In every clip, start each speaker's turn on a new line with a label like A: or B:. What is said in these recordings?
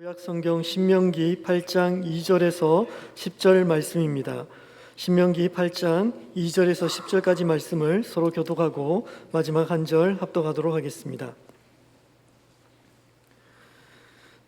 A: 구약 성경 신명기 8장 2절에서 10절 말씀입니다. 신명기 8장 2절에서 10절까지 말씀을 서로 교독하고 마지막 한 절 합독하도록 하겠습니다.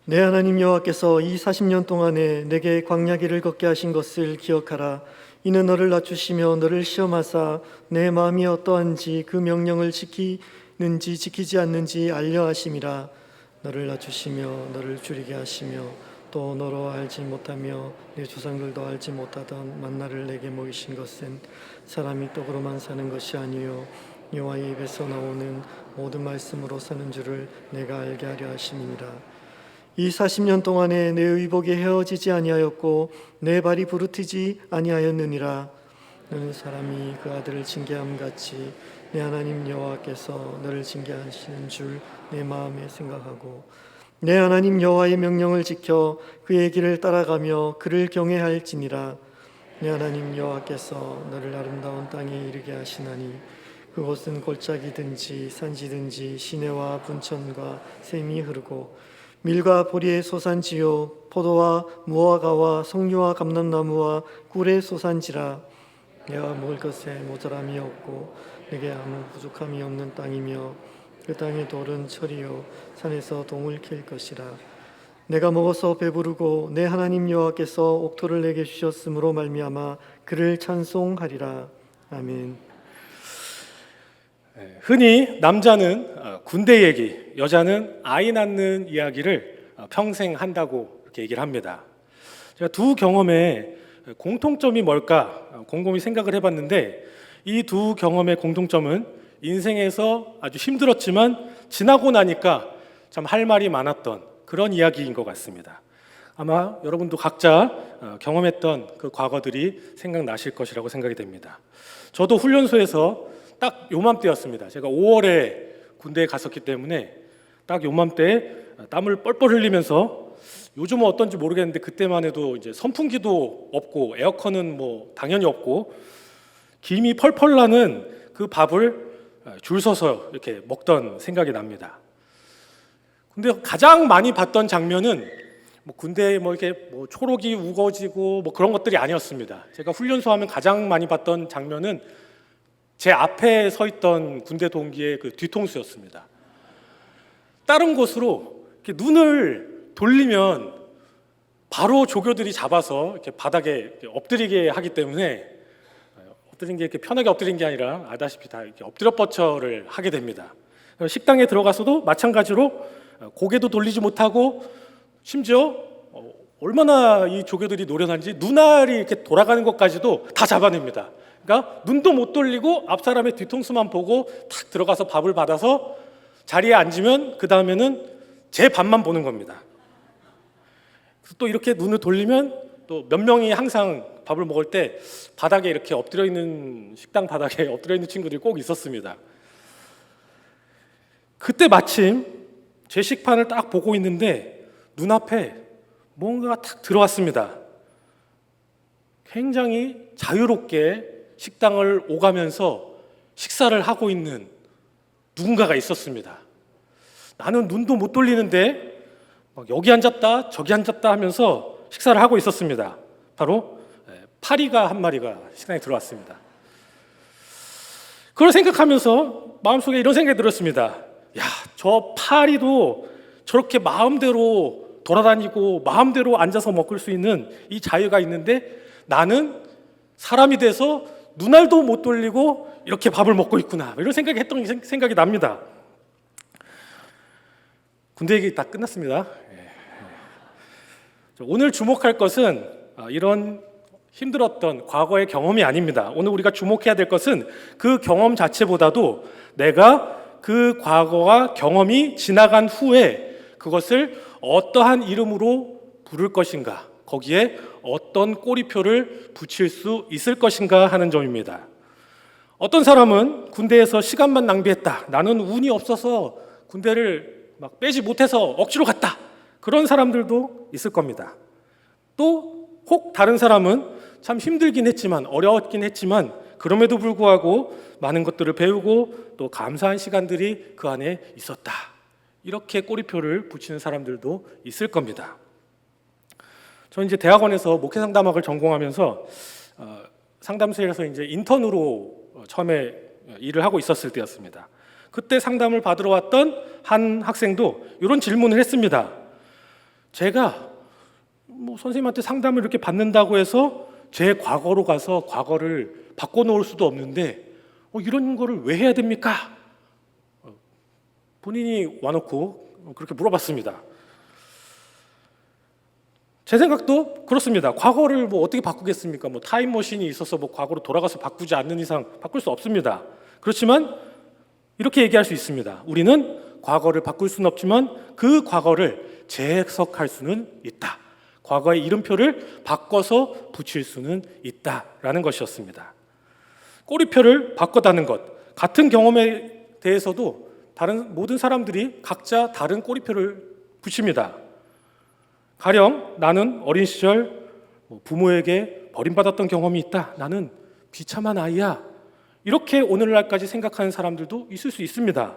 A: 내 하나님 여호와께서 이 40년 동안에 내게 광야길을 걷게 하신 것을 기억하라. 이는 너를 낮추시며 너를 시험하사 내 마음이 어떠한지 그 명령을 지키는지 지키지 않는지 알려 하심이라. 너를 낮추시며 너를 줄이게 하시며 또 너로 알지 못하며 내 조상들도 알지 못하던 만나를 내게 먹이신 것은 사람이 떡으로만 사는 것이 아니요 여호와의 입에서 나오는 모든 말씀으로 사는 줄을 내가 알게 하려 하심이니라. 이 40년 동안에 내 의복이 헤어지지 아니하였고 내 발이 부르트지 아니하였느니라. 너는 사람이 그 아들을 징계함 같이 내 하나님 여호와께서 너를 징계하시는 줄 내 마음에 생각하고 내 하나님 여호와의 명령을 지켜 그의 길을 따라가며 그를 경외할지니라. 내 하나님 여호와께서 너를 아름다운 땅에 이르게 하시나니 그곳은 골짜기든지 산지든지 시내와 분천과 샘이 흐르고 밀과 보리의 소산지요 포도와 무화과와 석류와 감람나무와 꿀의 소산지라. 내가 먹을 것에 모자람이 없고 내게 아무 부족함이 없는 땅이며 그 땅의 돌은 철이요 산에서 동을 킬 것이라. 내가 먹어서 배부르고 내 하나님 여호와께서 옥토를 내게 주셨으므로 말미암아 그를 찬송하리라. 아멘.
B: 흔히 남자는 군대 얘기, 여자는 아이 낳는 이야기를 평생 한다고 이렇게 얘기를 합니다. 제가 두 경험의 공통점이 뭘까 곰곰이 생각을 해봤는데 이 두 경험의 공통점은 인생에서 아주 힘들었지만 지나고 나니까 참 할 말이 많았던 그런 이야기인 것 같습니다. 아마 여러분도 각자 경험했던 그 과거들이 생각나실 것이라고 생각이 됩니다. 저도 훈련소에서 딱 요맘때였습니다. 제가 5월에 군대에 갔었기 때문에 딱 요맘때 땀을 뻘뻘 흘리면서 요즘은 어떤지 모르겠는데 그때만 해도 이제 선풍기도 없고 에어컨은 뭐 당연히 없고 김이 펄펄 나는 그 밥을 줄 서서 이렇게 먹던 생각이 납니다. 근데 가장 많이 봤던 장면은 뭐 군대에 뭐 이렇게 뭐 초록이 우거지고 뭐 그런 것들이 아니었습니다. 제가 훈련소 하면 가장 많이 봤던 장면은 제 앞에 서 있던 군대 동기의 그 뒤통수였습니다. 다른 곳으로 이렇게 눈을 돌리면 바로 조교들이 잡아서 이렇게 바닥에 엎드리게 하기 때문에 엎드린 게 이렇게 편하게 엎드린 게 아니라 아다시피 다 이렇게 엎드려 뻗쳐를 하게 됩니다. 식당에 들어가서도 마찬가지로 고개도 돌리지 못하고 심지어 얼마나 이 조교들이 노련한지 눈알이 이렇게 돌아가는 것까지도 다 잡아냅니다. 그러니까 눈도 못 돌리고 앞 사람의 뒤통수만 보고 탁 들어가서 밥을 받아서 자리에 앉으면 그 다음에는 제 밥만 보는 겁니다. 또 이렇게 눈을 돌리면 또 몇 명이 항상 밥을 먹을 때 바닥에 이렇게 엎드려 있는 식당 바닥에 엎드려 있는 친구들이 꼭 있었습니다. 그때 마침 제 식판을 딱 보고 있는데 눈앞에 뭔가가 탁 들어왔습니다. 굉장히 자유롭게 식당을 오가면서 식사를 하고 있는 누군가가 있었습니다. 나는 눈도 못 돌리는데 막 여기 앉았다 저기 앉았다 하면서 식사를 하고 있었습니다. 바로 파리가 한 마리가 식당에 들어왔습니다. 그걸 생각하면서 마음속에 이런 생각이 들었습니다. 야, 저 파리도 저렇게 마음대로 돌아다니고 마음대로 앉아서 먹을 수 있는 이 자유가 있는데 나는 사람이 돼서 눈알도 못 돌리고 이렇게 밥을 먹고 있구나. 이런 생각이 납니다. 군대 얘기 다 끝났습니다. 오늘 주목할 것은 이런 힘들었던 과거의 경험이 아닙니다. 오늘 우리가 주목해야 될 것은 그 경험 자체보다도 내가 그 과거와 경험이 지나간 후에 그것을 어떠한 이름으로 부를 것인가, 거기에 어떤 꼬리표를 붙일 수 있을 것인가 하는 점입니다. 어떤 사람은 군대에서 시간만 낭비했다. 나는 운이 없어서 군대를 막 빼지 못해서 억지로 갔다. 그런 사람들도 있을 겁니다. 또 혹 다른 사람은 참 힘들긴 했지만 어려웠긴 했지만 그럼에도 불구하고 많은 것들을 배우고 또 감사한 시간들이 그 안에 있었다. 이렇게 꼬리표를 붙이는 사람들도 있을 겁니다. 저는 이제 대학원에서 목회 상담학을 전공하면서 상담소에서 이제 인턴으로 처음에 일을 하고 있었을 때였습니다. 그때 상담을 받으러 왔던 한 학생도 이런 질문을 했습니다. 제가 선생님한테 상담을 이렇게 받는다고 해서 제 과거로 가서 과거를 바꿔놓을 수도 없는데 이런 거를 왜 해야 됩니까? 본인이 와놓고 그렇게 물어봤습니다. 제 생각도 그렇습니다. 과거를 어떻게 바꾸겠습니까? 타임머신이 있어서 과거로 돌아가서 바꾸지 않는 이상 바꿀 수 없습니다. 그렇지만 이렇게 얘기할 수 있습니다. 우리는 과거를 바꿀 수는 없지만 그 과거를 재해석할 수는 있다. 과거의 이름표를 바꿔서 붙일 수는 있다라는 것이었습니다. 꼬리표를 바꿔다는 것, 같은 경험에 대해서도 다른 모든 사람들이 각자 다른 꼬리표를 붙입니다. 가령 나는 어린 시절 부모에게 버림받았던 경험이 있다. 나는 비참한 아이야. 이렇게 오늘날까지 생각하는 사람들도 있을 수 있습니다.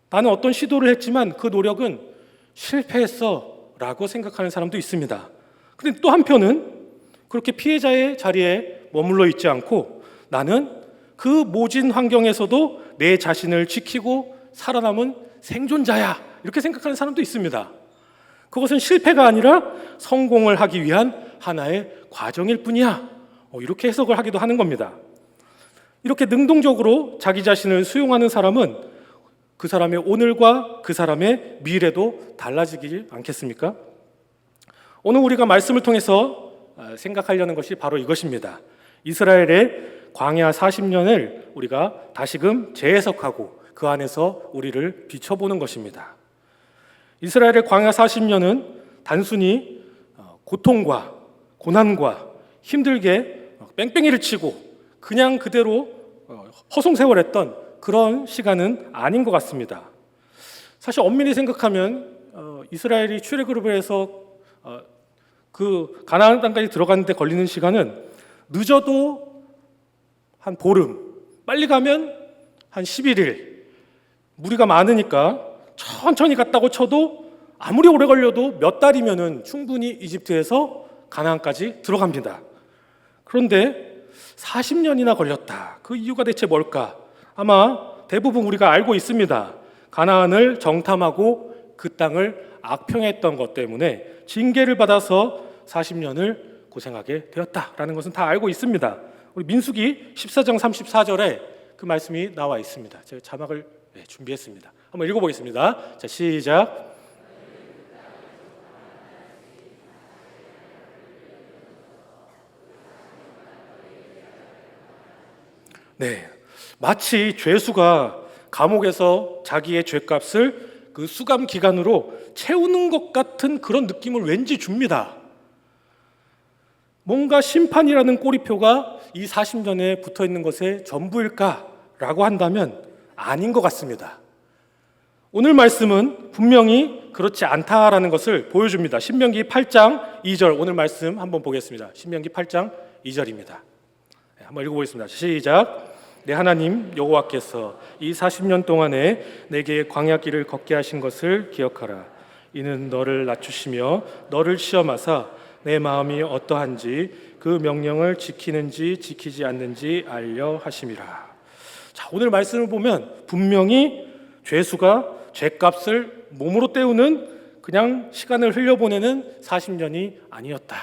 B: 나는 어떤 시도를 했지만 그 노력은 실패했어 라고 생각하는 사람도 있습니다. 그런데 또 한편은 그렇게 피해자의 자리에 머물러 있지 않고 나는 그 모진 환경에서도 내 자신을 지키고 살아남은 생존자야 이렇게 생각하는 사람도 있습니다. 그것은 실패가 아니라 성공을 하기 위한 하나의 과정일 뿐이야 이렇게 해석을 하기도 하는 겁니다. 이렇게 능동적으로 자기 자신을 수용하는 사람은 그 사람의 오늘과 그 사람의 미래도 달라지지 않겠습니까? 오늘 우리가 말씀을 통해서 생각하려는 것이 바로 이것입니다. 이스라엘의 광야 40년을 우리가 다시금 재해석하고 그 안에서 우리를 비춰보는 것입니다. 이스라엘의 광야 40년은 단순히 고통과 고난과 힘들게 뺑뺑이를 치고 그냥 그대로 허송세월했던 그런 시간은 아닌 것 같습니다. 사실 엄밀히 생각하면 이스라엘이 출애굽을 해서 그 가나안 땅까지 들어가는데 걸리는 시간은 늦어도 한 보름, 빨리 가면 한 11일. 무리가 많으니까 천천히 갔다고 쳐도 아무리 오래 걸려도 몇 달이면은 충분히 이집트에서 가나안까지 들어갑니다. 그런데 40년이나 걸렸다. 그 이유가 대체 뭘까? 아마 대부분 우리가 알고 있습니다. 가나안을 정탐하고 그 땅을 악평했던 것 때문에 징계를 받아서 40년을 고생하게 되었다라는 것은 다 알고 있습니다. 우리 민수기 14장 34절에 그 말씀이 나와 있습니다. 제가 자막을 준비했습니다. 한번 읽어보겠습니다. 자, 시작. 네, 마치 죄수가 감옥에서 자기의 죄값을 그 수감 기간으로 채우는 것 같은 그런 느낌을 왠지 줍니다. 뭔가 심판이라는 꼬리표가 이 40년에 붙어 있는 것의 전부일까라고 한다면 아닌 것 같습니다. 오늘 말씀은 분명히 그렇지 않다라는 것을 보여줍니다. 신명기 8장 2절 오늘 말씀 한번 보겠습니다. 신명기 8장 2절입니다. 한번 읽어보겠습니다. 시작. 내 하나님 여호와께서 이 40년 동안에 내게 광야길을 걷게 하신 것을 기억하라. 이는 너를 낮추시며 너를 시험하사 내 마음이 어떠한지 그 명령을 지키는지 지키지 않는지 알려 하심이라. 자, 오늘 말씀을 보면 분명히 죄수가 죄값을 몸으로 때우는 그냥 시간을 흘려보내는 40년이 아니었다.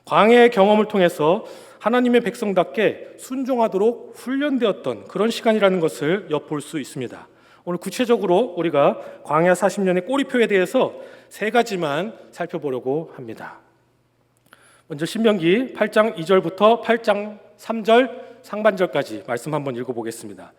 B: 광야의 경험을 통해서 하나님의 백성답게 순종하도록 훈련되었던 그런 시간이라는 것을 엿볼 수 있습니다. 오늘 구체적으로 우리가 광야 40년의 꼬리표에 대해서 세 가지만 살펴보려고 합니다. 먼저 신명기 8장 2절부터 8장 3절 상반절까지 말씀 한번 읽어보겠습니다.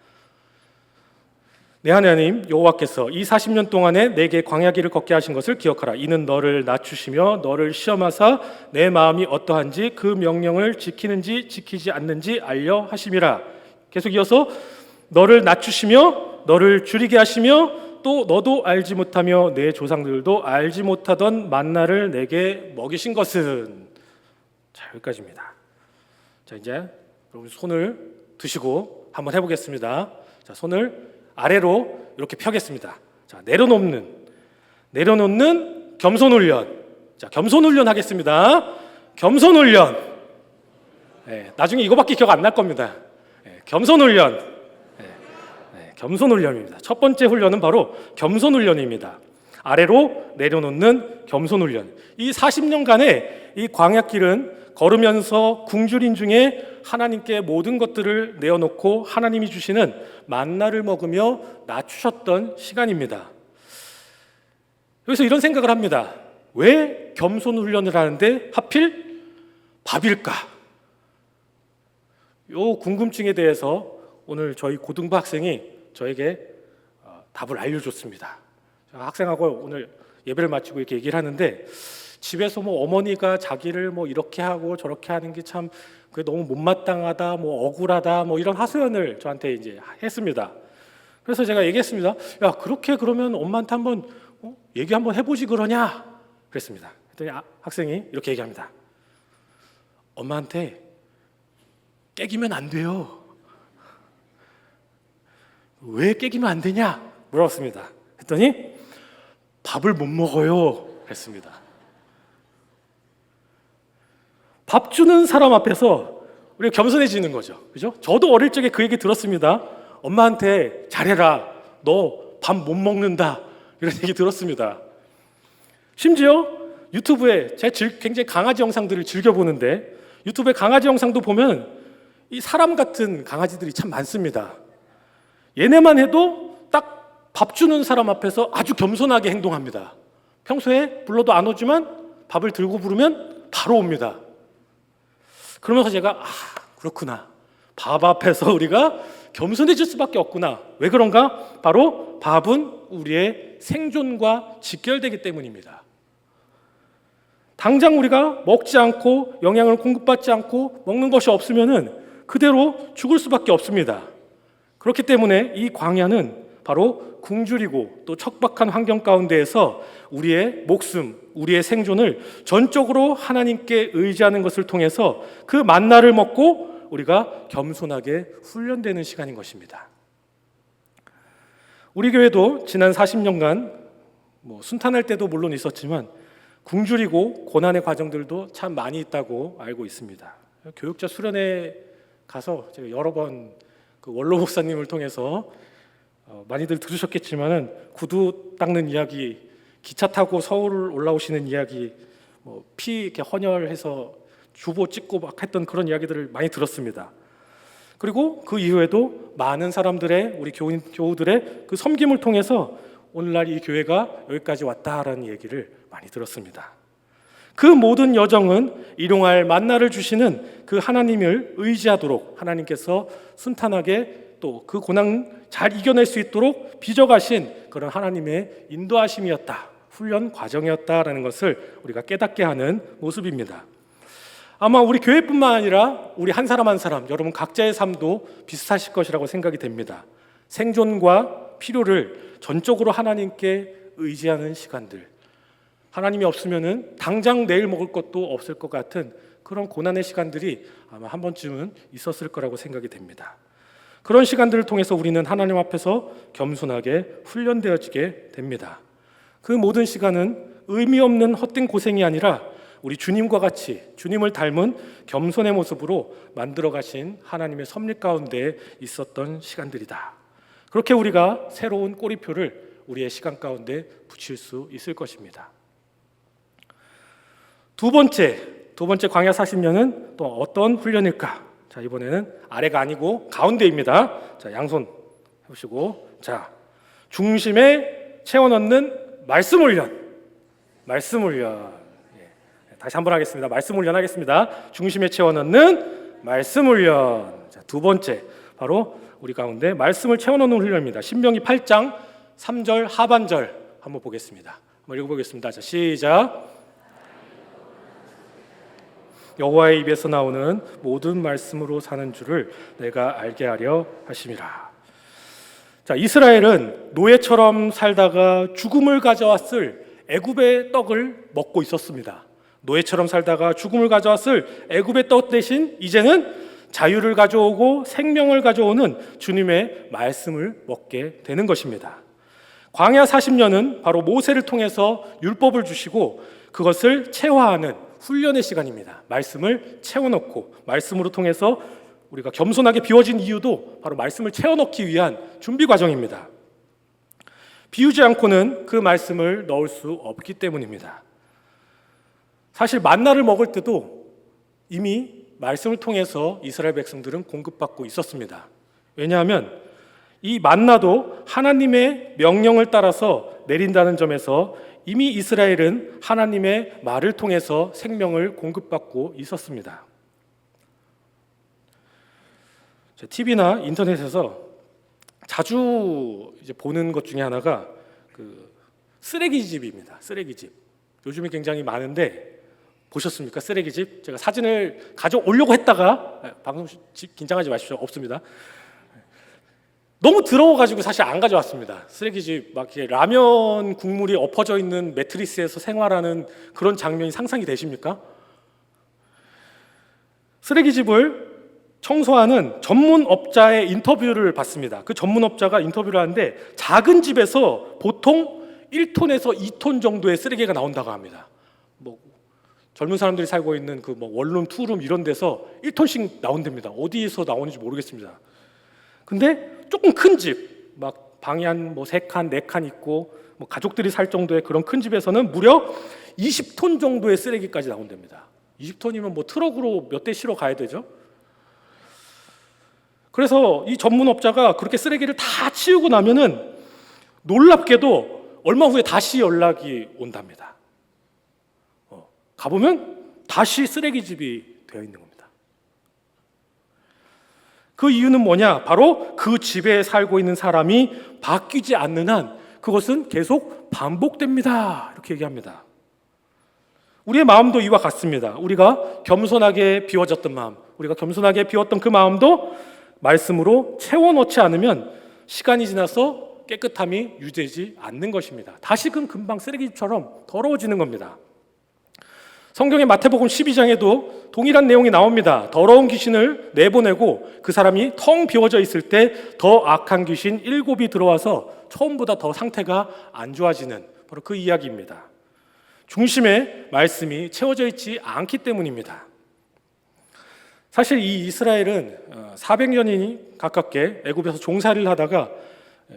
B: 내 하나님 여호와께서 이 40년 동안에 내게 광야길을 걷게 하신 것을 기억하라. 이는 너를 낮추시며 너를 시험하사 내 마음이 어떠한지 그 명령을 지키는지 지키지 않는지 알려 하심이라. 계속 이어서 너를 낮추시며 너를 줄이게 하시며 또 너도 알지 못하며 내 조상들도 알지 못하던 만나를 내게 먹이신 것은. 자, 여기까지입니다. 자, 이제 여러분 손을 드시고 한번 해보겠습니다. 자, 손을 아래로 이렇게 펴겠습니다. 자, 내려놓는 겸손 훈련. 자, 겸손 훈련 하겠습니다. 겸손 훈련. 나중에 이거밖에 기억 안 날 겁니다. 겸손 훈련. 겸손 훈련입니다. 첫 번째 훈련은 바로 겸손 훈련입니다. 아래로 내려놓는 겸손 훈련. 이 40년간의 이 광야길은 걸으면서 굶주린 중에 하나님께 모든 것들을 내어놓고 하나님이 주시는 만나를 먹으며 낮추셨던 시간입니다. 여기서 이런 생각을 합니다. 왜 겸손 훈련을 하는데 하필 밥일까? 이 궁금증에 대해서 오늘 저희 고등부 학생이 저에게 답을 알려줬습니다. 학생하고 오늘 예배를 마치고 이렇게 얘기를 하는데, 집에서 뭐 어머니가 자기를 뭐 이렇게 하고 저렇게 하는 게 참 그게 너무 못마땅하다, 뭐 억울하다, 뭐 이런 하소연을 저한테 이제 했습니다. 그래서 제가 얘기했습니다. 야, 그렇게 그러면 엄마한테 한번 얘기 한번 해보지 그러냐? 그랬습니다. 그랬더니 학생이 이렇게 얘기합니다. 엄마한테 깨기면 안 돼요. 왜 깨기면 안 되냐? 물어봤습니다. 했더니 밥을 못 먹어요. 그랬습니다. 밥 주는 사람 앞에서 우리가 겸손해지는 거죠. 그죠? 저도 어릴 적에 그 얘기 들었습니다. 엄마한테 잘해라. 너 밥 못 먹는다. 이런 얘기 들었습니다. 심지어 유튜브에 제가 굉장히 강아지 영상들을 즐겨보는데, 유튜브에 강아지 영상도 보면 이 사람 같은 강아지들이 참 많습니다. 얘네만 해도 딱 밥 주는 사람 앞에서 아주 겸손하게 행동합니다. 평소에 불러도 안 오지만 밥을 들고 부르면 바로 옵니다. 그러면서 제가 그렇구나. 밥 앞에서 우리가 겸손해질 수밖에 없구나. 왜 그런가? 바로 밥은 우리의 생존과 직결되기 때문입니다. 당장 우리가 먹지 않고 영양을 공급받지 않고 먹는 것이 없으면은 그대로 죽을 수밖에 없습니다. 그렇기 때문에 이 광야는 바로 굶주리고 또 척박한 환경 가운데에서 우리의 목숨, 우리의 생존을 전적으로 하나님께 의지하는 것을 통해서 그 만나를 먹고 우리가 겸손하게 훈련되는 시간인 것입니다. 우리 교회도 지난 40년간 순탄할 때도 물론 있었지만 굶주리고 고난의 과정들도 참 많이 있다고 알고 있습니다. 교육자 수련회 가서 제가 여러 번 그 원로 목사님을 통해서 많이들 들으셨겠지만은 구두 닦는 이야기, 기차 타고 서울 올라오시는 이야기, 피 이렇게 헌혈해서 주보 찍고 막 했던 그런 이야기들을 많이 들었습니다. 그리고 그 이후에도 많은 사람들의 우리 교우들의 그 섬김을 통해서 오늘날 이 교회가 여기까지 왔다라는 얘기를 많이 들었습니다. 그 모든 여정은 일용할 만나를 주시는 그 하나님을 의지하도록 하나님께서 순탄하게 또 그 고난 잘 이겨낼 수 있도록 빚어가신 그런 하나님의 인도하심이었다, 훈련 과정이었다라는 것을 우리가 깨닫게 하는 모습입니다. 아마 우리 교회뿐만 아니라 우리 한 사람 한 사람, 여러분 각자의 삶도 비슷하실 것이라고 생각이 됩니다. 생존과 필요를 전적으로 하나님께 의지하는 시간들, 하나님이 없으면은 당장 내일 먹을 것도 없을 것 같은 그런 고난의 시간들이 아마 한 번쯤은 있었을 거라고 생각이 됩니다. 그런 시간들을 통해서 우리는 하나님 앞에서 겸손하게 훈련되어지게 됩니다. 그 모든 시간은 의미 없는 헛된 고생이 아니라 우리 주님과 같이 주님을 닮은 겸손의 모습으로 만들어 가신 하나님의 섭리 가운데 있었던 시간들이다. 그렇게 우리가 새로운 꼬리표를 우리의 시간 가운데 붙일 수 있을 것입니다. 두 번째 광야 40년은 또 어떤 훈련일까? 자, 이번에는 아래가 아니고 가운데입니다. 자, 양손 해보시고, 자, 중심에 채워 넣는 말씀 훈련. 다시 한번 하겠습니다. 말씀 훈련 하겠습니다. 중심에 채워 넣는 말씀 훈련. 자, 두 번째, 바로 우리 가운데 말씀을 채워 넣는 훈련입니다. 신명기 8장 3절 하반절 한번 보겠습니다. 한번 읽어보겠습니다. 자, 시작. 여호와의 입에서 나오는 모든 말씀으로 사는 줄을 내가 알게 하려 하심이라. 자, 이스라엘은 노예처럼 살다가 죽음을 가져왔을 애굽의 떡을 먹고 있었습니다. 노예처럼 살다가 죽음을 가져왔을 애굽의 떡 대신 이제는 자유를 가져오고 생명을 가져오는 주님의 말씀을 먹게 되는 것입니다. 광야 40년은 바로 모세를 통해서 율법을 주시고 그것을 체화하는 훈련의 시간입니다. 말씀을 채워넣고 말씀으로 통해서 우리가 겸손하게 비워진 이유도 바로 말씀을 채워넣기 위한 준비 과정입니다. 비우지 않고는 그 말씀을 넣을 수 없기 때문입니다. 사실 만나를 먹을 때도 이미 말씀을 통해서 이스라엘 백성들은 공급받고 있었습니다. 왜냐하면 이 만나도 하나님의 명령을 따라서 내린다는 점에서 이미 이스라엘은 하나님의 말을 통해서 생명을 공급받고 있었습니다. TV나 인터넷에서 자주 이제 보는 것 중에 하나가 그 쓰레기집입니다. 쓰레기집. 요즘에 굉장히 많은데 보셨습니까? 쓰레기집. 제가 사진을 가져오려고 했다가 방송 긴장하지 마십시오. 없습니다. 너무 더러워가지고 사실 안 가져왔습니다. 쓰레기집 막 이렇게 라면 국물이 엎어져 있는 매트리스에서 생활하는 그런 장면이 상상이 되십니까? 쓰레기집을 청소하는 전문업자의 인터뷰를 봤습니다. 그 전문업자가 인터뷰를 하는데 작은 집에서 보통 1톤에서 2톤 정도의 쓰레기가 나온다고 합니다. 뭐 젊은 사람들이 살고 있는 그 뭐 원룸, 투룸 이런 데서 1톤씩 나온답니다. 어디에서 나오는지 모르겠습니다. 근데 조금 큰 집, 막 방이 한 뭐 3칸, 4칸 있고 뭐 가족들이 살 정도의 그런 큰 집에서는 무려 20톤 정도의 쓰레기까지 나온답니다. 20톤이면 뭐 트럭으로 몇 대 실어 가야 되죠? 그래서 이 전문업자가 그렇게 쓰레기를 다 치우고 나면은 놀랍게도 얼마 후에 다시 연락이 온답니다. 가보면 다시 쓰레기집이 되어 있는 겁니다. 그 이유는 뭐냐? 바로 그 집에 살고 있는 사람이 바뀌지 않는 한 그것은 계속 반복됩니다. 이렇게 얘기합니다. 우리의 마음도 이와 같습니다. 우리가 겸손하게 비워졌던 마음, 우리가 겸손하게 비웠던 그 마음도 말씀으로 채워넣지 않으면 시간이 지나서 깨끗함이 유지되지 않는 것입니다. 다시금 금방 쓰레기처럼 더러워지는 겁니다. 성경의 마태복음 12장에도 동일한 내용이 나옵니다. 더러운 귀신을 내보내고 그 사람이 텅 비워져 있을 때 더 악한 귀신 7이 들어와서 처음보다 더 상태가 안 좋아지는 바로 그 이야기입니다. 중심에 말씀이 채워져 있지 않기 때문입니다. 사실 이 이스라엘은 400년이 가깝게 애굽에서 종살이를 하다가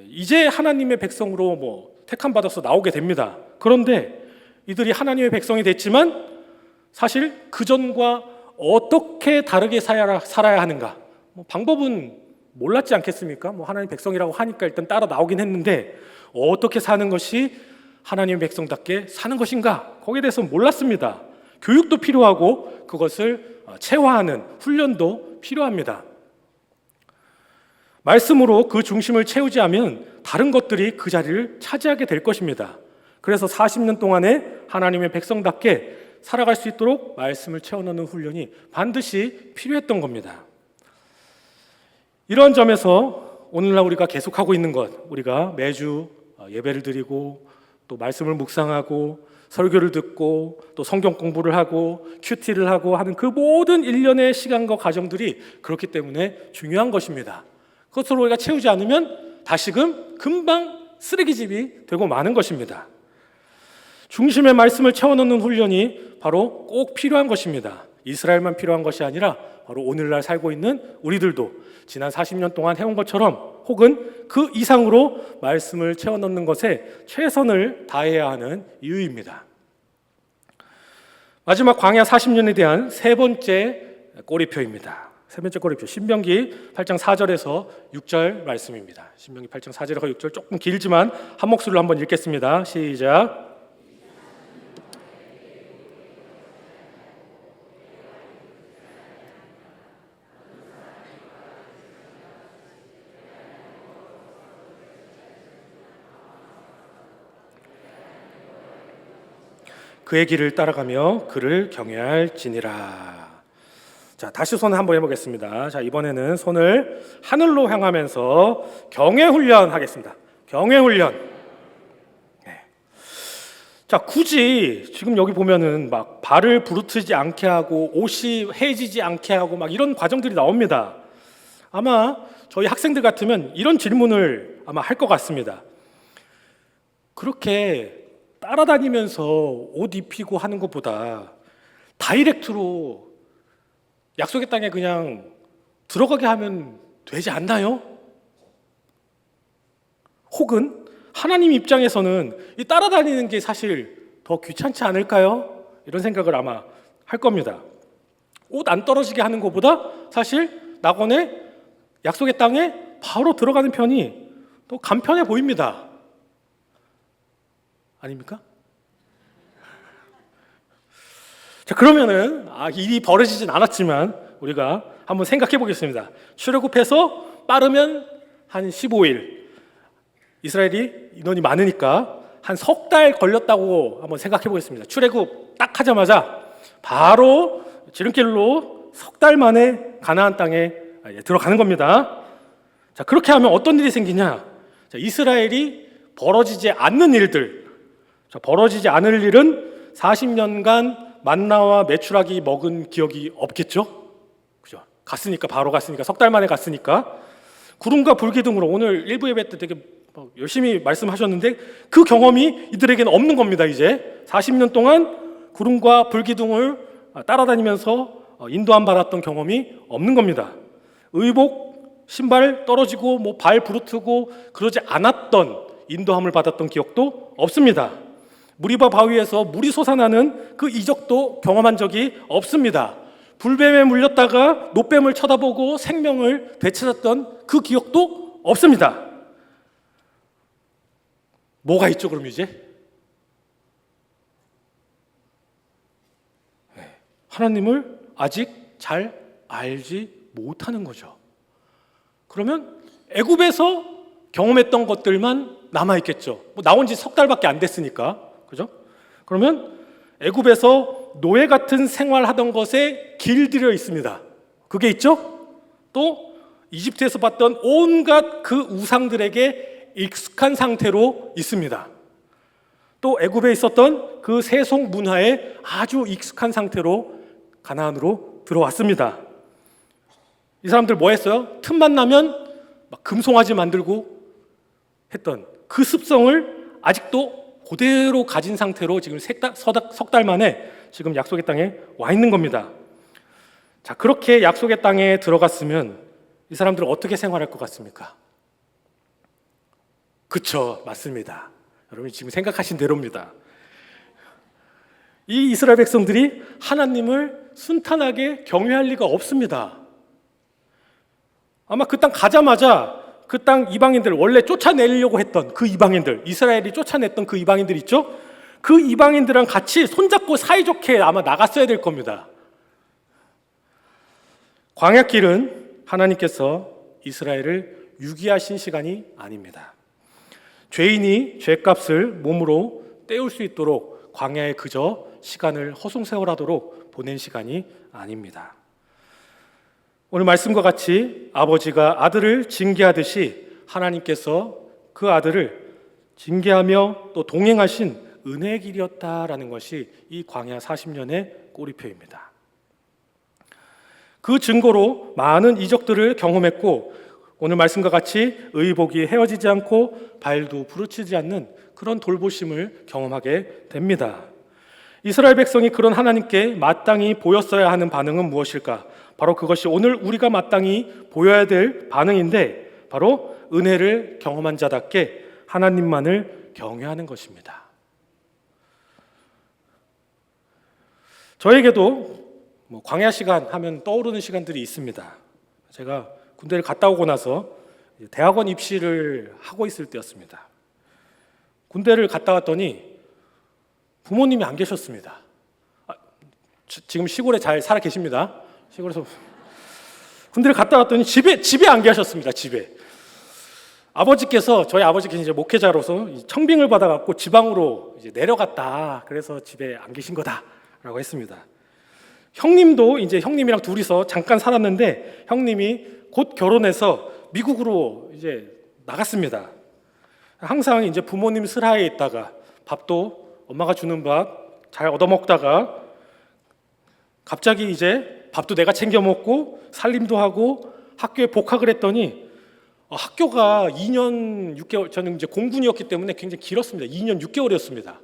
B: 이제 하나님의 백성으로 택함 받아서 나오게 됩니다. 그런데 이들이 하나님의 백성이 됐지만 사실 그 전과 어떻게 다르게 살아야 하는가? 방법은 몰랐지 않겠습니까? 하나님 백성이라고 하니까 일단 따라 나오긴 했는데 어떻게 사는 것이 하나님의 백성답게 사는 것인가? 거기에 대해서는 몰랐습니다. 교육도 필요하고 그것을 체화하는 훈련도 필요합니다. 말씀으로 그 중심을 채우지 않으면 다른 것들이 그 자리를 차지하게 될 것입니다. 그래서 40년 동안에 하나님의 백성답게 살아갈 수 있도록 말씀을 채워넣는 훈련이 반드시 필요했던 겁니다. 이런 점에서 오늘날 우리가 계속하고 있는 것, 우리가 매주 예배를 드리고 또 말씀을 묵상하고 설교를 듣고 또 성경 공부를 하고 큐티를 하고 하는 그 모든 일련의 시간과 과정들이 그렇기 때문에 중요한 것입니다. 그것으로 우리가 채우지 않으면 다시금 금방 쓰레기집이 되고 마는 것입니다. 중심의 말씀을 채워넣는 훈련이 바로 꼭 필요한 것입니다. 이스라엘만 필요한 것이 아니라 바로 오늘날 살고 있는 우리들도 지난 40년 동안 해온 것처럼 혹은 그 이상으로 말씀을 채워넣는 것에 최선을 다해야 하는 이유입니다. 마지막 광야 40년에 대한 세 번째 꼬리표입니다. 세 번째 꼬리표, 신명기 8장 4절에서 6절 말씀입니다. 신명기 8장 4절에서 6절 조금 길지만 한 목소리로 한번 읽겠습니다. 시작. 그의 길을 따라가며 그를 경외할지니라. 자, 다시 손을 한번 해보겠습니다. 자, 이번에는 손을 하늘로 향하면서 경외 훈련 하겠습니다. 경외 훈련. 네. 자, 굳이 지금 여기 보면은 막 발을 부르트지 않게 하고 옷이 해지지 않게 하고 막 이런 과정들이 나옵니다. 아마 저희 학생들 같으면 이런 질문을 아마 할 것 같습니다. 그렇게 따라다니면서 옷 입히고 하는 것보다 다이렉트로 약속의 땅에 그냥 들어가게 하면 되지 않나요? 혹은 하나님 입장에서는 이 따라다니는 게 사실 더 귀찮지 않을까요? 이런 생각을 아마 할 겁니다. 옷 안 떨어지게 하는 것보다 사실 낙원에 약속의 땅에 바로 들어가는 편이 더 간편해 보입니다. 아닙니까? 자, 그러면은 일이 벌어지진 않았지만 우리가 한번 생각해 보겠습니다. 출애굽해서 빠르면 한 15일, 이스라엘이 인원이 많으니까 한 석 달 걸렸다고 한번 생각해 보겠습니다. 출애굽 딱 하자마자 바로 지름길로 석 달 만에 가나안 땅에 들어가는 겁니다. 자, 그렇게 하면 어떤 일이 생기냐? 자, 이스라엘이 벌어지지 않는 일들, 벌어지지 않을 일은 40년간 만나와 메추라기 먹은 기억이 없겠죠? 그죠? 갔으니까, 바로 갔으니까, 석 달 만에 갔으니까. 구름과 불기둥으로 오늘 일부 예배 때 되게 열심히 말씀하셨는데 그 경험이 이들에게는 없는 겁니다. 이제 40년 동안 구름과 불기둥을 따라다니면서 인도함 받았던 경험이 없는 겁니다. 의복, 신발 떨어지고 발 부르트고 그러지 않았던 인도함을 받았던 기억도 없습니다. 무리바 바위에서 물이 솟아나는 그 이적도 경험한 적이 없습니다. 불뱀에 물렸다가 노뱀을 쳐다보고 생명을 되찾았던 그 기억도 없습니다. 뭐가 있죠, 그럼 이제? 하나님을 아직 잘 알지 못하는 거죠. 그러면 애굽에서 경험했던 것들만 남아있겠죠. 나온 지 석 달밖에 안 됐으니까. 그죠? 그러면 애굽에서 노예 같은 생활하던 것에 길들여 있습니다. 그게 있죠? 또 이집트에서 봤던 온갖 그 우상들에게 익숙한 상태로 있습니다. 또 애굽에 있었던 그 세속 문화에 아주 익숙한 상태로 가나안으로 들어왔습니다. 이 사람들 뭐 했어요? 틈만 나면 막 금송아지 만들고 했던 그 습성을 아직도 그대로 가진 상태로 지금 석 달 만에 지금 약속의 땅에 와 있는 겁니다. 자, 그렇게 약속의 땅에 들어갔으면 이 사람들은 어떻게 생활할 것 같습니까? 그쵸, 맞습니다. 여러분이 지금 생각하신 대로입니다. 이 이스라엘 백성들이 하나님을 순탄하게 경외할 리가 없습니다. 아마 그 땅 가자마자 그 땅 이방인들, 원래 쫓아내려고 했던 그 이방인들, 이스라엘이 쫓아냈던 그 이방인들 있죠? 그 이방인들랑 같이 손잡고 사이좋게 아마 나갔어야 될 겁니다. 광야길은 하나님께서 이스라엘을 유기하신 시간이 아닙니다. 죄인이 죄값을 몸으로 때울 수 있도록 광야에 그저 시간을 허송세월하도록 보낸 시간이 아닙니다. 오늘 말씀과 같이 아버지가 아들을 징계하듯이 하나님께서 그 아들을 징계하며 또 동행하신 은혜의 길이었다라는 것이 이 광야 40년의 꼬리표입니다. 그 증거로 많은 이적들을 경험했고 오늘 말씀과 같이 의복이 헤어지지 않고 발도 부르치지 않는 그런 돌보심을 경험하게 됩니다. 이스라엘 백성이 그런 하나님께 마땅히 보였어야 하는 반응은 무엇일까? 바로 그것이 오늘 우리가 마땅히 보여야 될 반응인데 바로 은혜를 경험한 자답게 하나님만을 경외하는 것입니다. 저에게도 광야 시간 하면 떠오르는 시간들이 있습니다. 제가 군대를 갔다 오고 나서 대학원 입시를 하고 있을 때였습니다. 군대를 갔다 왔더니 부모님이 안 계셨습니다. 지금 시골에 잘 살아 계십니다. 시골에서 군대를 갔다 왔더니 집에 안 계셨습니다. 집에 아버지께서 저희 아버지께서 이제 목회자로서 청빙을 받아갖고 지방으로 이제 내려갔다. 그래서 집에 안 계신 거다라고 했습니다. 형님도 이제 형님이랑 둘이서 잠깐 살았는데 형님이 곧 결혼해서 미국으로 이제 나갔습니다. 항상 이제 부모님 슬하에 있다가 밥도 엄마가 주는 밥 잘 얻어먹다가 갑자기 이제 밥도 내가 챙겨 먹고 살림도 하고 학교에 복학을 했더니 학교가 2년 6개월, 저는 이제 공군이었기 때문에 굉장히 길었습니다. 2년 6개월이었습니다.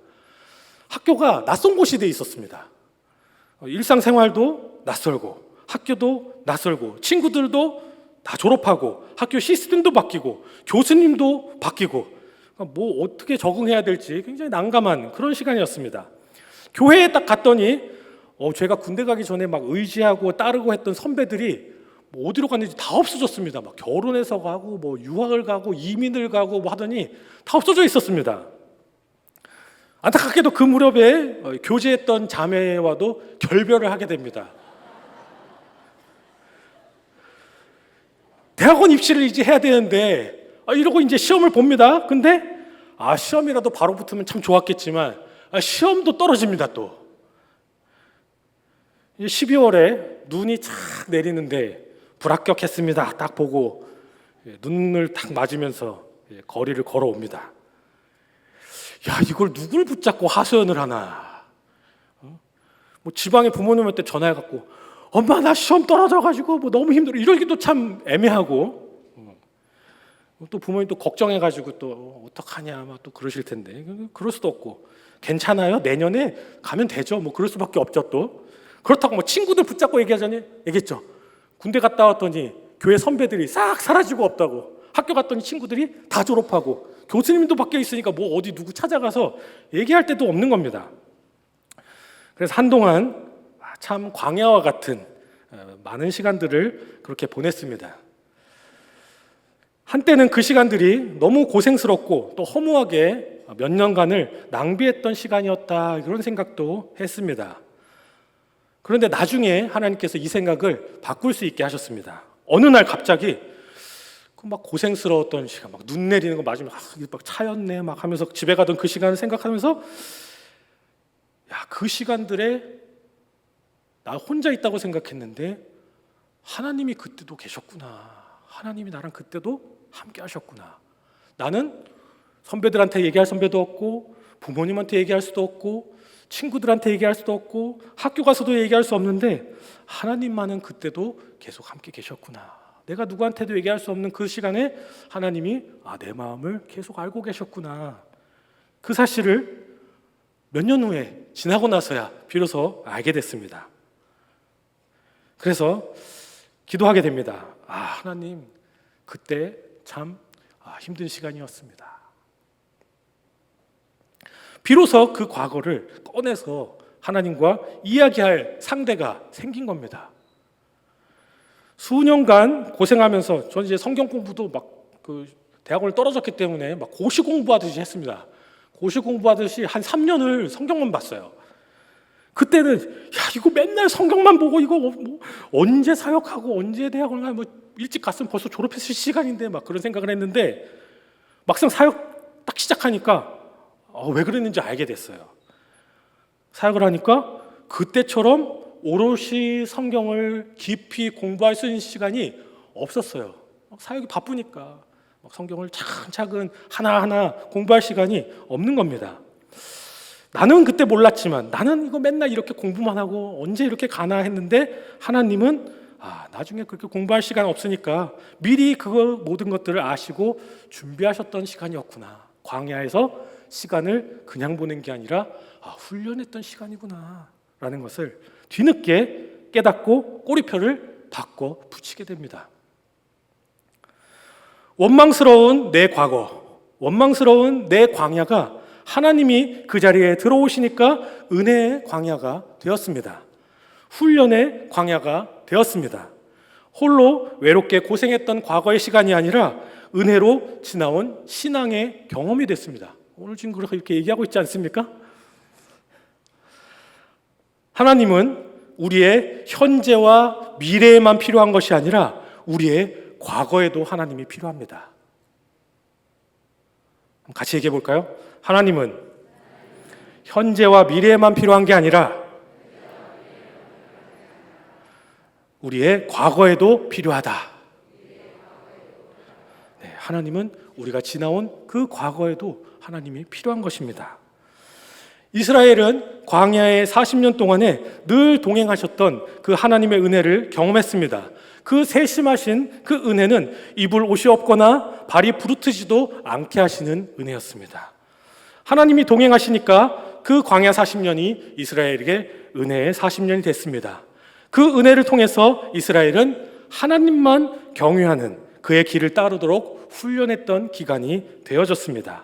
B: 학교가 낯선 곳이 돼 있었습니다. 일상생활도 낯설고 학교도 낯설고 친구들도 다 졸업하고 학교 시스템도 바뀌고 교수님도 바뀌고 뭐 어떻게 적응해야 될지 굉장히 난감한 그런 시간이었습니다. 교회에 딱 갔더니 제가 군대 가기 전에 막 의지하고 따르고 했던 선배들이 뭐 어디로 갔는지 다 없어졌습니다. 막 결혼해서 가고 뭐 유학을 가고 이민을 가고 뭐 하더니 다 없어져 있었습니다. 안타깝게도 그 무렵에 교제했던 자매와도 결별을 하게 됩니다. 대학원 입시를 이제 해야 되는데 이러고 이제 시험을 봅니다. 근데 시험이라도 바로 붙으면 참 좋았겠지만 시험도 떨어집니다. 또 12월에 눈이 착 내리는데 불합격했습니다. 딱 보고 눈을 딱 맞으면서 거리를 걸어옵니다. 야, 이걸 누굴 붙잡고 하소연을 하나? 뭐 지방의 부모님한테 전화해갖고 엄마 나 시험 떨어져가지고 뭐 너무 힘들어 이러기도 참 애매하고 또 부모님 또 걱정해가지고 또 어떡하냐 막 또 그러실 텐데 그럴 수도 없고 괜찮아요 내년에 가면 되죠 뭐 그럴 수밖에 없죠. 또 그렇다고 뭐 친구들 붙잡고 얘기했죠. 군대 갔다 왔더니 교회 선배들이 싹 사라지고 없다고, 학교 갔더니 친구들이 다 졸업하고 교수님도 바뀌어 있으니까 뭐 어디 누구 찾아가서 얘기할 데도 없는 겁니다. 그래서 한동안 참 광야와 같은 많은 시간들을 그렇게 보냈습니다. 한때는 그 시간들이 너무 고생스럽고 또 허무하게 몇 년간을 낭비했던 시간이었다 그런 생각도 했습니다. 그런데 나중에 하나님께서 이 생각을 바꿀 수 있게 하셨습니다. 어느 날 갑자기 막 고생스러웠던 시간, 막 눈 내리는 거 맞으면 이게 막 차였네 막 하면서 집에 가던 그 시간을 생각하면서 그 시간들에 나 혼자 있다고 생각했는데 하나님이 그때도 계셨구나. 하나님이 나랑 그때도 함께 하셨구나. 나는 선배들한테 얘기할 선배도 없고 부모님한테 얘기할 수도 없고 친구들한테 얘기할 수도 없고 학교 가서도 얘기할 수 없는데 하나님만은 그때도 계속 함께 계셨구나. 내가 누구한테도 얘기할 수 없는 그 시간에 하나님이 내 마음을 계속 알고 계셨구나. 그 사실을 몇 년 후에 지나고 나서야 비로소 알게 됐습니다. 그래서 기도하게 됩니다. 하나님 그때 참 힘든 시간이었습니다. 비로소 그 과거를 꺼내서 하나님과 이야기할 상대가 생긴 겁니다. 수년간 고생하면서 저는 이제 성경 공부도 막 대학원을 떨어졌기 때문에 막 고시 공부하듯이 했습니다. 고시 공부하듯이 한 3년을 성경만 봤어요. 그때는 이거 맨날 성경만 보고 이거 뭐 언제 사역하고 언제 대학원 가면 뭐 일찍 갔으면 벌써 졸업했을 시간인데 막 그런 생각을 했는데 막상 사역 딱 시작하니까 왜 그랬는지 알게 됐어요. 사역을 하니까 그때처럼 오롯이 성경을 깊이 공부할 수 있는 시간이 없었어요. 사역이 바쁘니까 성경을 차근차근 하나하나 공부할 시간이 없는 겁니다. 나는 그때 몰랐지만 나는 이거 맨날 이렇게 공부만 하고 언제 이렇게 가나 했는데 하나님은 나중에 그렇게 공부할 시간 없으니까 미리 그 모든 것들을 아시고 준비하셨던 시간이었구나. 광야에서 시간을 그냥 보낸 게 아니라 훈련했던 시간이구나 라는 것을 뒤늦게 깨닫고 꼬리표를 바꿔 붙이게 됩니다. 원망스러운 내 과거, 원망스러운 내 광야가 하나님이 그 자리에 들어오시니까 은혜의 광야가 되었습니다. 훈련의 광야가 되었습니다. 홀로 외롭게 고생했던 과거의 시간이 아니라 은혜로 지나온 신앙의 경험이 됐습니다. 오늘 지금 그렇게 얘기하고 있지 않습니까? 하나님은 우리의 현재와 미래에만 필요한 것이 아니라 우리의 과거에도 하나님이 필요합니다. 같이 얘기해 볼까요? 하나님은 현재와 미래에만 필요한 게 아니라 우리의 과거에도 필요하다. 네, 하나님은 우리가 지나온 그 과거에도 하나님이 필요한 것입니다. 이스라엘은 광야의 40년 동안에 늘 동행하셨던 그 하나님의 은혜를 경험했습니다. 그 세심하신 그 은혜는 입을 옷이 없거나 발이 부르트지도 않게 하시는 은혜였습니다. 하나님이 동행하시니까 그 광야 40년이 이스라엘에게 은혜의 40년이 됐습니다. 그 은혜를 통해서 이스라엘은 하나님만 경외하는 그의 길을 따르도록 훈련했던 기간이 되어졌습니다.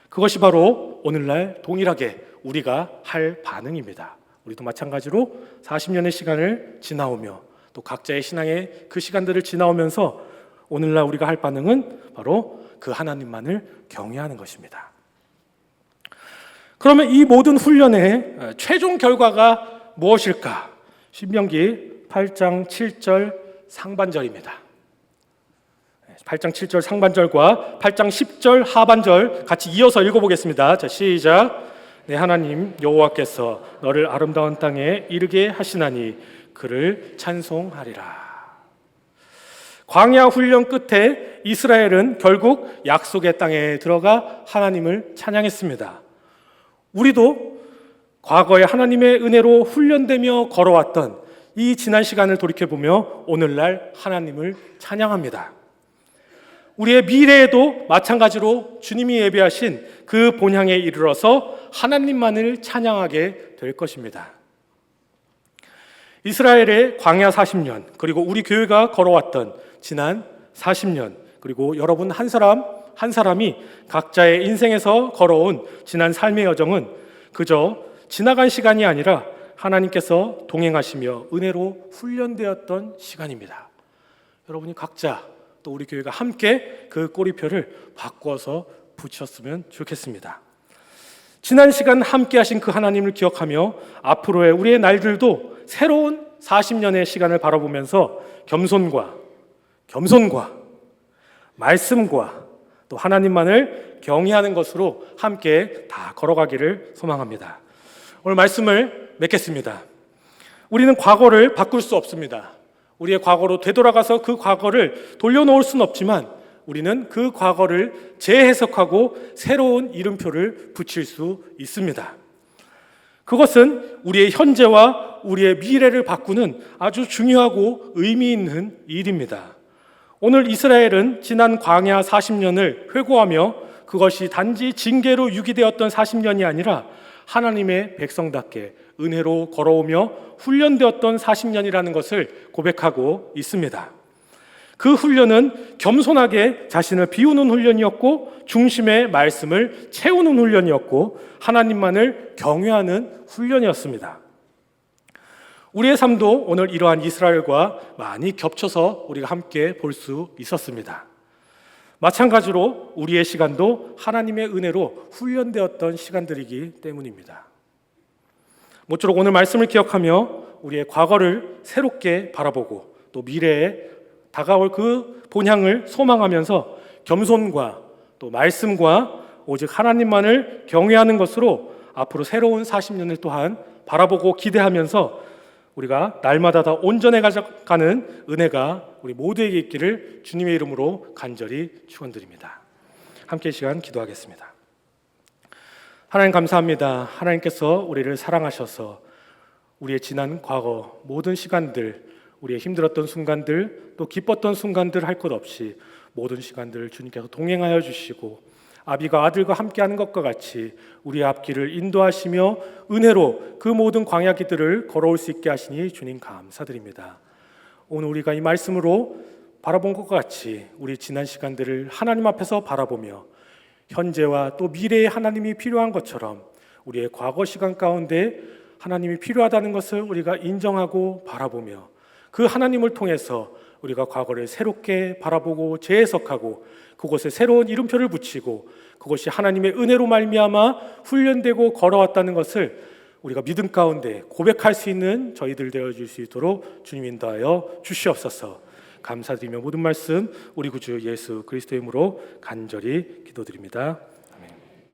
B: 그것이 바로 오늘날 동일하게 우리가 할 반응입니다. 우리도 마찬가지로 40년의 시간을 지나오며 또 각자의 신앙의 그 시간들을 지나오면서 오늘날 우리가 할 반응은 바로 그 하나님만을 경외하는 것입니다. 그러면 이 모든 훈련의 최종 결과가 무엇일까? 신명기 8장 7절 상반절입니다. 8장 7절 상반절과 8장 10절 하반절 같이 이어서 읽어보겠습니다. 자, 시작. 내 하나님 여호와께서 너를 아름다운 땅에 이르게 하시나니 그를 찬송하리라. 광야 훈련 끝에 이스라엘은 결국 약속의 땅에 들어가 하나님을 찬양했습니다. 우리도 과거에 하나님의 은혜로 훈련되며 걸어왔던 이 지난 시간을 돌이켜보며 오늘날 하나님을 찬양합니다. 우리의 미래에도 마찬가지로 주님이 예비하신 그 본향에 이르러서 하나님만을 찬양하게 될 것입니다. 이스라엘의 광야 40년, 그리고 우리 교회가 걸어왔던 지난 40년, 그리고 여러분 한 사람이 각자의 인생에서 걸어온 지난 삶의 여정은 그저 지나간 시간이 아니라 하나님께서 동행하시며 은혜로 훈련되었던 시간입니다. 여러분이 각자 또 우리 교회가 함께 그 꼬리표를 바꿔서 붙였으면 좋겠습니다. 지난 시간 함께 하신 그 하나님을 기억하며 앞으로의 우리의 날들도 새로운 40년의 시간을 바라보면서 겸손과 말씀과 또 하나님만을 경외하는 것으로 함께 다 걸어가기를 소망합니다. 오늘 말씀을 맺겠습니다. 우리는 과거를 바꿀 수 없습니다. 우리의 과거로 되돌아가서 그 과거를 돌려놓을 수는 없지만 우리는 그 과거를 재해석하고 새로운 이름표를 붙일 수 있습니다. 그것은 우리의 현재와 우리의 미래를 바꾸는 아주 중요하고 의미 있는 일입니다. 오늘 이스라엘은 지난 광야 40년을 회고하며 그것이 단지 징계로 유기되었던 40년이 아니라 하나님의 백성답게 은혜로 걸어오며 훈련되었던 40년이라는 것을 고백하고 있습니다. 그 훈련은 겸손하게 자신을 비우는 훈련이었고 중심의 말씀을 채우는 훈련이었고 하나님만을 경외하는 훈련이었습니다. 우리의 삶도 오늘 이러한 이스라엘과 많이 겹쳐서 우리가 함께 볼 수 있었습니다. 마찬가지로 우리의 시간도 하나님의 은혜로 훈련되었던 시간들이기 때문입니다. 모쪼록 오늘 말씀을 기억하며 우리의 과거를 새롭게 바라보고 또 미래에 다가올 그 본향을 소망하면서 겸손과 또 말씀과 오직 하나님만을 경외하는 것으로 앞으로 새로운 40년을 또한 바라보고 기대하면서 우리가 날마다 더 온전해 가는 은혜가 우리 모두에게 있기를 주님의 이름으로 간절히 축원드립니다. 함께 이 시간 기도하겠습니다. 하나님 감사합니다. 하나님께서 우리를 사랑하셔서 우리의 지난 과거 모든 시간들, 우리의 힘들었던 순간들, 또 기뻤던 순간들 할 것 없이 모든 시간들을 주님께서 동행하여 주시고 아비가 아들과 함께하는 것과 같이 우리의 앞길을 인도하시며 은혜로 그 모든 광야길들을 걸어올 수 있게 하시니 주님 감사드립니다. 오늘 우리가 이 말씀으로 바라본 것과 같이 우리 지난 시간들을 하나님 앞에서 바라보며 현재와 또 미래의 하나님이 필요한 것처럼 우리의 과거 시간 가운데 하나님이 필요하다는 것을 우리가 인정하고 바라보며 그 하나님을 통해서 우리가 과거를 새롭게 바라보고 재해석하고 그곳에 새로운 이름표를 붙이고 그것이 하나님의 은혜로 말미암아 훈련되고 걸어왔다는 것을 우리가 믿음 가운데 고백할 수 있는 저희들 되어줄 수 있도록 주님 인도하여 주시옵소서. 감사드리며 모든 말씀 우리 구주 예수 그리스도의 이름으로 간절히 기도드립니다.